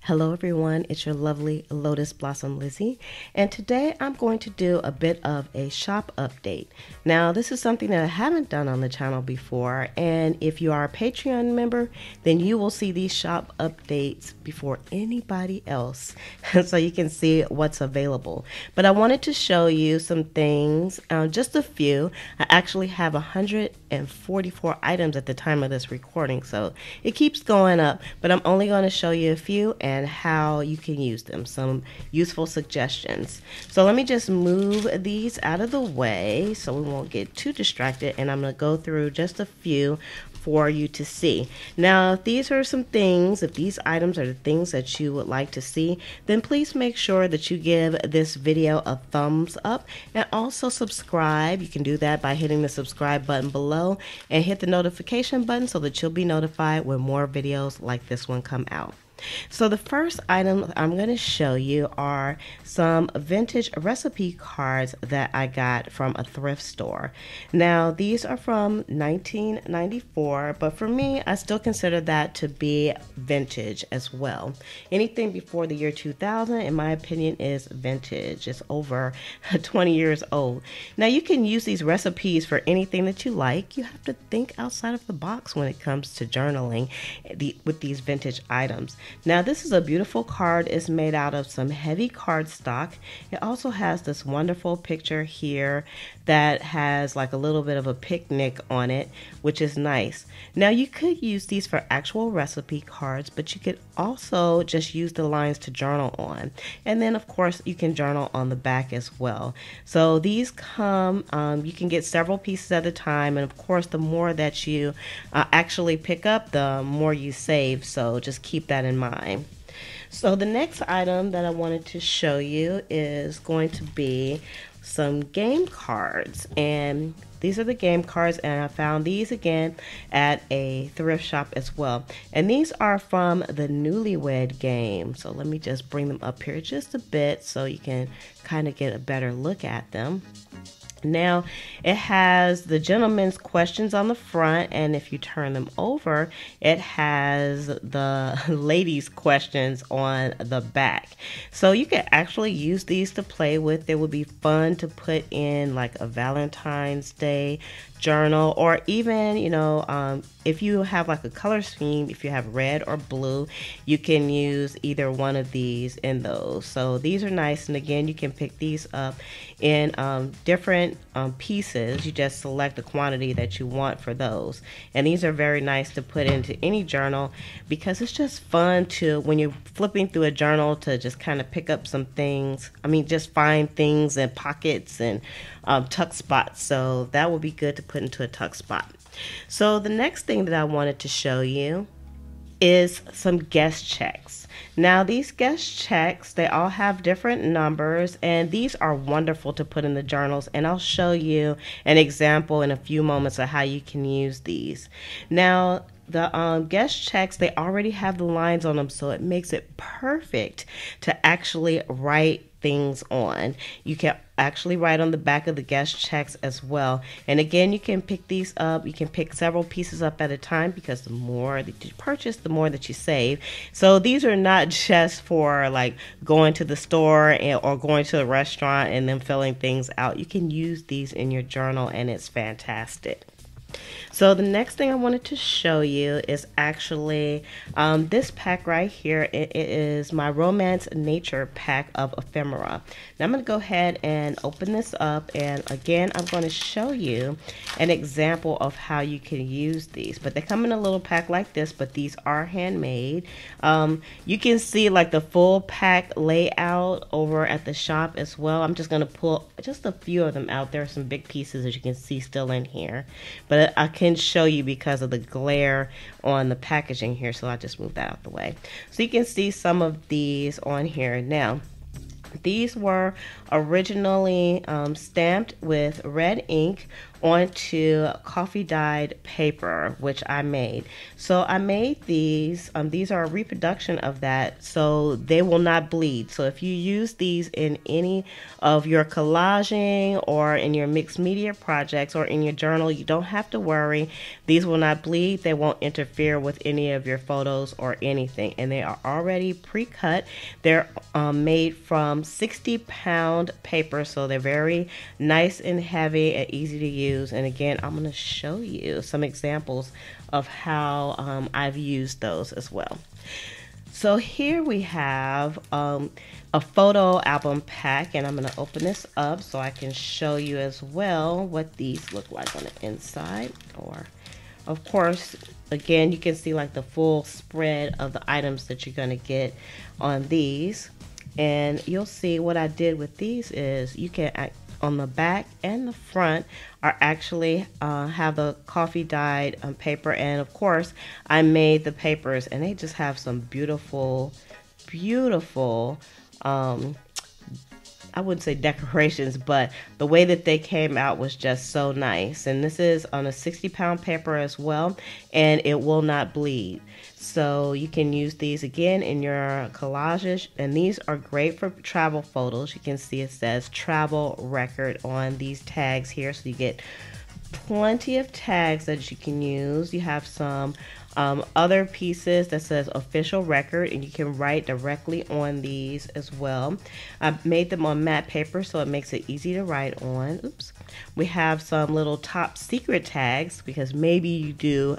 Hello everyone, it's your lovely Lotus Blossom Lizzie, and today I'm going to do a bit of a shop update. Now this is something that I haven't done on the channel before, and if you are a Patreon member, then you will see these shop updates before anybody else, so you can see what's available. But I wanted to show you some things, just a few. I actually have 144 items at the time of this recording, so it keeps going up, but I'm only going to show you a few and how you can use them, some useful suggestions. So let me just move these out of the way so we won't get too distracted, and I'm going to go through just a few for you to see. Now, if these are some things, if these items are the things that you would like to see, then please make sure that you give this video a thumbs up and also subscribe. You can do that by hitting the subscribe button below and hit the notification button so that you'll be notified when more videos like this one come out. So the first item I'm going to show you are some vintage recipe cards that I got from a thrift store. Now these are from 1994, but for me, I still consider that to be vintage as well. Anything before the year 2000, in my opinion, is vintage. It's over 20 years old. Now you can use these recipes for anything that you like. You have to think outside of the box when it comes to journaling with these vintage items. Now this is a beautiful card. It's made out of some heavy cardstock. It also has this wonderful picture here that has like a little bit of a picnic on it, which is nice. Now you could use these for actual recipe cards, but you could also just use the lines to journal on. And then of course you can journal on the back as well. So these come, you can get several pieces at a time, and of course the more that you actually pick up, the more you save. So just keep that in mind. So the next item that I wanted to show you is going to be some game cards, and these are the game cards, and I found these again at a thrift shop as well, and these are from the Newlywed game. So let me just bring them up here just a bit so you can kind of get a better look at them. Now it has the gentleman's questions on the front, and if you turn them over, it has the ladies' questions on the back. So you can actually use these to play with. It would be fun to put in like a Valentine's Day journal, or even, you know, if you have like a color scheme, if you have red or blue, you can use either one of these in those. So these are nice, and again, you can pick these up in different pieces. You just select the quantity that you want for those, and these are very nice to put into any journal because it's just fun to, when you're flipping through a journal, to just kind of pick up some things. I mean, just find things in pockets and tuck spots. So that would be good to put into a tuck spot. So the next thing that I wanted to show you is some guest checks. Now these guest checks, they all have different numbers, and these are wonderful to put in the journals, and I'll show you an example in a few moments of how you can use these. Now the guest checks, they already have the lines on them, so it makes it perfect to actually write things on. You can actually write on the back of the guest checks as well. And again, you can pick these up. You can pick several pieces up at a time because the more that you purchase, the more that you save. So these are not just for like going to the store or going to a restaurant and then filling things out. You can use these in your journal, and it's fantastic. So the next thing I wanted to show you is actually this pack right here. It is my Romance Nature pack of Ephemera. Now I'm going to go ahead and open this up, and again I'm going to show you an example of how you can use these. But they come in a little pack like this, but these are handmade. You can see like the full pack layout over at the shop as well. I'm just going to pull just a few of them out. There are some big pieces, as you can see, still in here, but I can show you because of the glare on the packaging here, so I just moved that out the way. So you can see some of these on here. Now these were originally stamped with red ink onto coffee dyed paper, which I made. So I made these. These are a reproduction of that, so they will not bleed. So if you use these in any of your collaging or in your mixed media projects or in your journal, you don't have to worry. These will not bleed. They won't interfere with any of your photos or anything. And they are already pre-cut. They're made from 60-pound paper, so they're very nice and heavy and easy to use. And again, I'm going to show you some examples of how I've used those as well. So here we have a photo album pack, and I'm going to open this up so I can show you as well what these look like on the inside. Or, of course, again, you can see like the full spread of the items that you're going to get on these. And you'll see what I did with these is you can on the back and the front are actually have the coffee dyed paper, and of course I made the papers, and they just have some beautiful I wouldn't say decorations, but the way that they came out was just so nice. And this is on a 60-pound paper as well, and it will not bleed. So you can use these again in your collages, and these are great for travel photos. You can see it says travel record on these tags here, so you get plenty of tags that you can use. You have some other pieces that says official record, and you can write directly on these as well. I made them on matte paper, so it makes it easy to write on. Oops. We have some little top secret tags, because maybe you do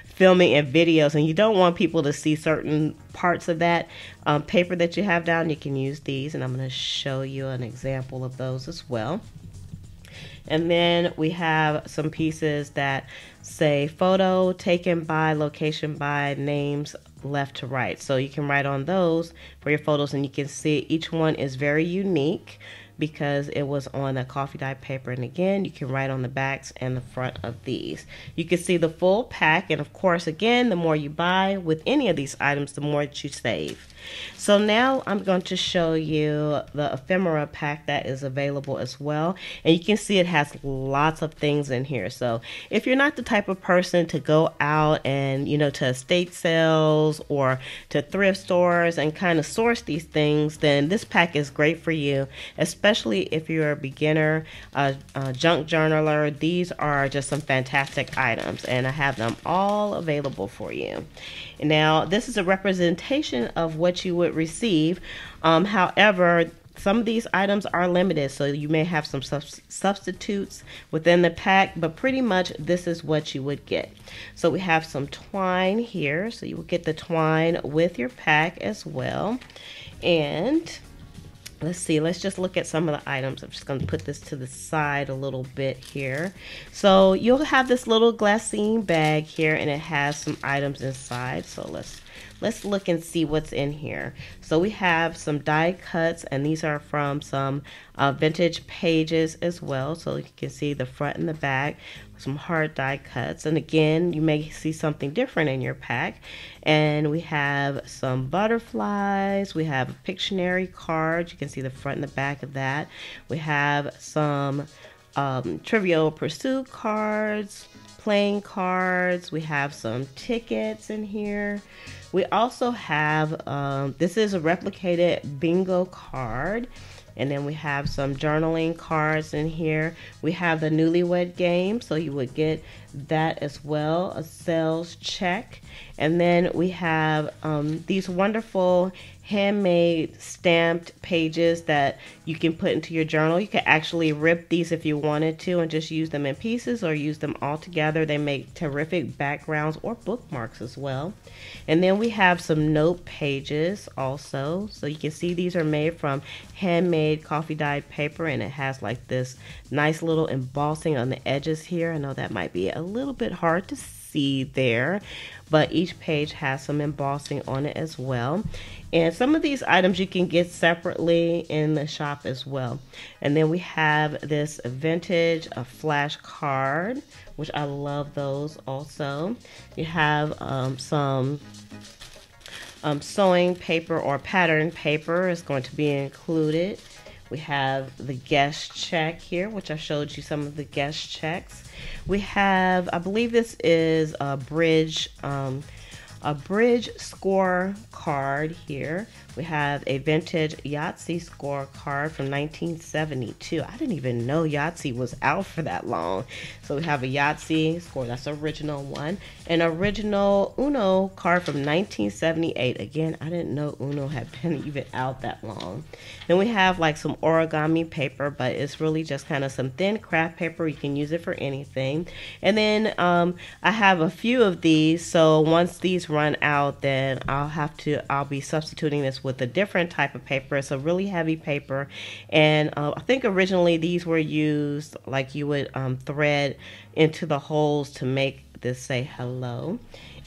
filming and videos and you don't want people to see certain parts of that paper that you have down. You can use these, and I'm going to show you an example of those as well. And then we have some pieces that say photo taken by, location by, names left to right. So you can write on those for your photos, and you can see each one is very unique because it was on a coffee dyed paper. And again, you can write on the backs and the front of these. You can see the full pack, and of course, again, the more you buy with any of these items, the more that you save. So now I'm going to show you the Ephemera pack that is available as well. And you can see it has lots of things in here. So if you're not the type of person to go out and, to estate sales or to thrift stores and kind of source these things, then this pack is great for you, especially if you're a beginner junk journaler. These are just some fantastic items, and I have them all available for you. Now, this is a representation of what you would receive. However, some of these items are limited, so you may have some substitutes within the pack, but pretty much this is what you would get. So we have some twine here, so you will get the twine with your pack as well. And let's see, let's just look at some of the items. I'm just going to put this to the side a little bit here. So you'll have this little glassine bag here, and it has some items inside. So let's look and see what's in here. So we have some die cuts, and these are from some vintage pages as well. So you can see the front and the back, some hard die cuts. And again, you may see something different in your pack. And we have some butterflies. We have a Pictionary card. You can see the front and the back of that. We have some Trivial Pursuit cards, playing cards. We have some tickets in here. We also have, this is a replicated bingo card. And then we have some journaling cards in here. We have the newlywed game, so you would get that as well, a sales check. And then we have these wonderful handmade stamped pages that you can put into your journal. You could actually rip these if you wanted to and just use them in pieces, or use them all together. They make terrific backgrounds or bookmarks as well. And then we have some note pages also. So you can see these are made from handmade coffee dyed paper, and it has like this nice little embossing on the edges here. I know that might be a little bit hard to see there, but each page has some embossing on it as well. And some of these items you can get separately in the shop as well. And then we have this vintage flash card, which I love those also. You have some sewing paper or pattern paper is going to be included. We have the guest check here, which I showed you some of the guest checks. We have, I believe this is a bridge score card here. We have a vintage Yahtzee score card from 1972. I didn't even know Yahtzee was out for that long. So we have a Yahtzee score, that's the original one. An original Uno card from 1978. Again, I didn't know Uno had been even out that long. Then we have like some origami paper, but it's really just kind of some thin craft paper. You can use it for anything. And then I have a few of these, so once these run out, then I'll be substituting this with a different type of paper. It's a really heavy paper, and I think originally these were used like you would thread into the holes to make this say hello.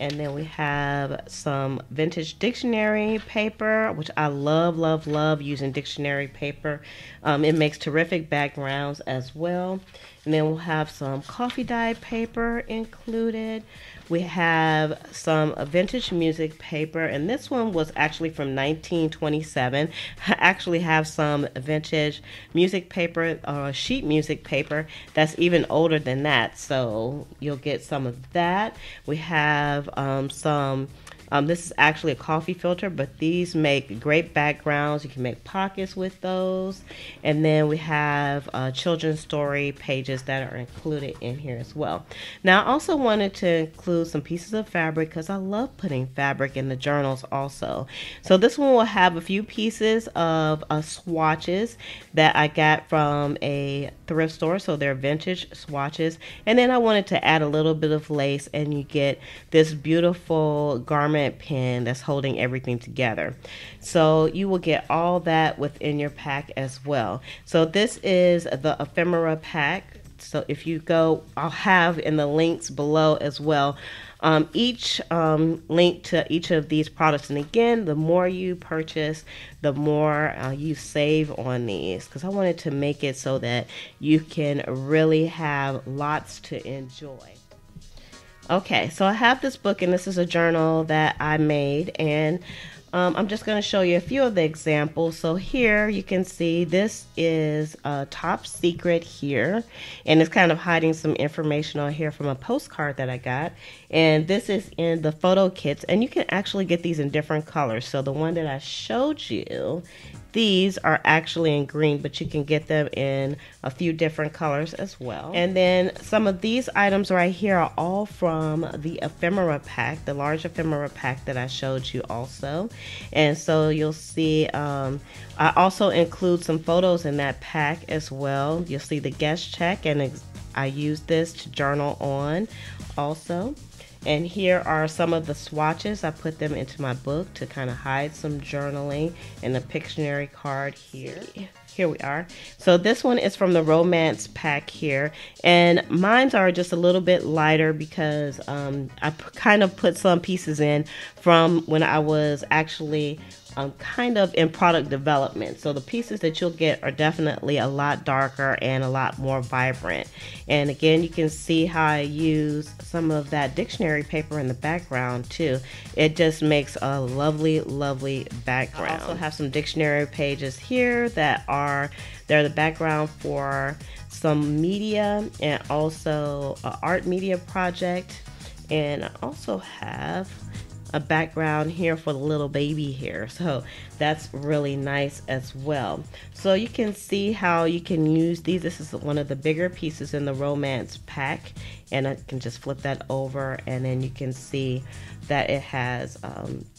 And then we have some vintage dictionary paper, which I love using dictionary paper. It makes terrific backgrounds as well. And then we'll have some coffee dye paper included. We have some vintage music paper, and this one was actually from 1927. I actually have some vintage music paper, sheet music paper that's even older than that, so you'll get some of that. We have this is actually a coffee filter, but these make great backgrounds. You can make pockets with those. And then we have children's story pages that are included in here as well. Now, I also wanted to include some pieces of fabric because I love putting fabric in the journals also. So this one will have a few pieces of swatches that I got from a thrift store. So they're vintage swatches. And then I wanted to add a little bit of lace, and you get this beautiful garment pin that's holding everything together. So you will get all that within your pack as well. So this is the Ephemera pack. So if you go, I'll have in the links below as well each link to each of these products. And again, the more you purchase, the more you save on these, because I wanted to make it so that you can really have lots to enjoy. Okay, so I have this book, and this is a journal that I made, and I'm just going to show you a few of the examples. So here you can see this is Top Secret here, and it's kind of hiding some information on here from a postcard that I got. And this is in the photo kits, and you can actually get these in different colors. So the one that I showed you, these are actually in green, but you can get them in a few different colors as well. And then some of these items right here are all from the Ephemera pack, the large Ephemera pack that I showed you also. And so you'll see I also include some photos in that pack as well. You'll see the guest check, and I use this to journal on also. And here are some of the swatches. I put them into my book to kind of hide some journaling, and a Pictionary card here. Here we are. So this one is from the romance pack here, and mines are just a little bit lighter because I kind of put some pieces in from when I was actually kind of in product development. So the pieces that you'll get are definitely a lot darker and a lot more vibrant. And again, you can see how I use some of that dictionary paper in the background too. It just makes a lovely background. I also have some dictionary pages here that they're the background for some media, and also an art media project. And I also have a background here for the little baby here, so that's really nice as well. So you can see how you can use these. This is one of the bigger pieces in the romance pack, and I can just flip that over, and then you can see that it has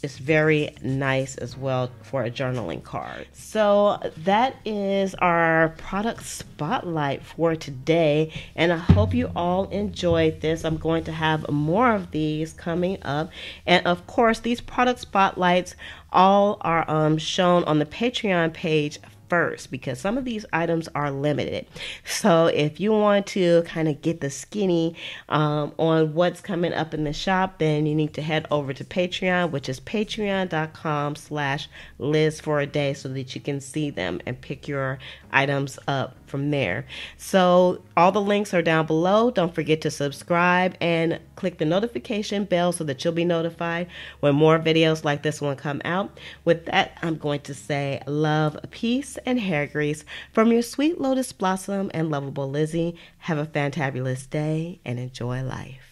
it's very nice as well for a journaling card. So that is our product spotlight for today, and I hope you all enjoyed this. I'm going to have more of these coming up, and of course these product spotlights all are shown on the Patreon page first, because some of these items are limited. So if you want to kind of get the skinny on what's coming up in the shop, then you need to head over to Patreon, which is patreon.com/LizForAday, so that you can see them and pick your items up from there. So all the links are down below. Don't forget to subscribe and click the notification bell so that you'll be notified when more videos like this one come out. With that, I'm going to say love, peace, and hair grease from your sweet lotus blossom and lovable Lizzie. Have a fantabulous day and enjoy life.